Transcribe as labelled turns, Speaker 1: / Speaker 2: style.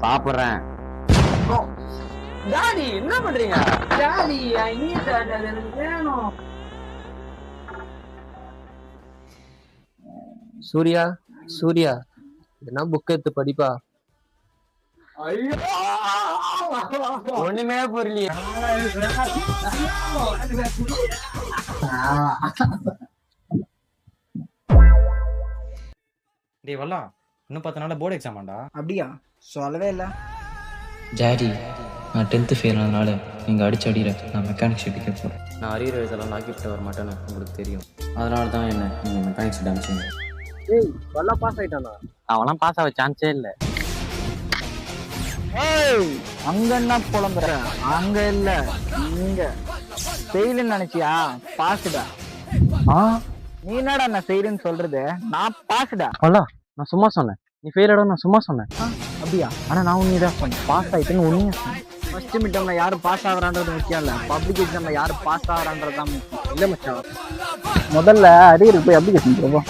Speaker 1: சாப்பிடுறேன்.
Speaker 2: டாடி என்ன பண்றீங்க? டாடி ஐ நீட் தட், எனக்கு வேணும்.
Speaker 3: சூர்யா சூர்யா, என்ன புக் எடுத்து படிப்பா. ஒண்ணுமே புரியலையா?
Speaker 4: டேய் வல்லா, இன்னும் 10 நாள் போர்டு எக்ஸாமாண்டா.
Speaker 2: அப்படியா? சொல்லவே இல்லை.
Speaker 5: டாடி, நான் 10th ஃபெயில் ஆனதுனால நீங்கள் அடிச்சு அடிக்கிற நான் மெக்கானிக் ஷெட்டுக்கே போகிறேன்.
Speaker 1: நான் அரியர் எழுதலாம் லாக்கிட்டு வர மாட்டேன்னு உங்களுக்கு தெரியும். அதனால தான் என்ன நீங்கள் மெக்கானிக்ஸ் டான்ஸிங்.
Speaker 3: ஏய் வல்லா பாஸ் ஆயிட்டானா?
Speaker 1: அவெல்லாம் பாஸ் ஆக சான்ஸே இல்லை.
Speaker 2: அங்க என்ன புலம்புற? அங்க இல்ல, இங்க ஃபெயிலுன்னு நினைச்சியா? பாஸ்டா. நீ என்னடா நான் ஃபெயிலுன்னு சொல்றது? நான் பாஸ்டா.
Speaker 1: வல்லா, நான் சும்மா சொன்னேன். நீ ஃபெயில் ஆட நான் சும்மா சொன்னேன்.
Speaker 2: அப்படியா?
Speaker 1: ஆனா நான் உண்மையை தான் சொன்னேன். பாஸ் ஆயிட்டுன்னு உண்மையா சொன்னேன்.
Speaker 2: ஃபர்ஸ்ட் மிட்டம்ல யாரு பாஸ் ஆகுறான்றது முக்கியம் இல்ல, பப்ளிக் எக்ஸாம்ல யாரு பாஸ் ஆகுறான்றது தான் முக்கியம்.
Speaker 3: இல்ல மச்சான், முதல்ல அரியருக்கு போய் அப்ளிகேஷன் போடுவோம்.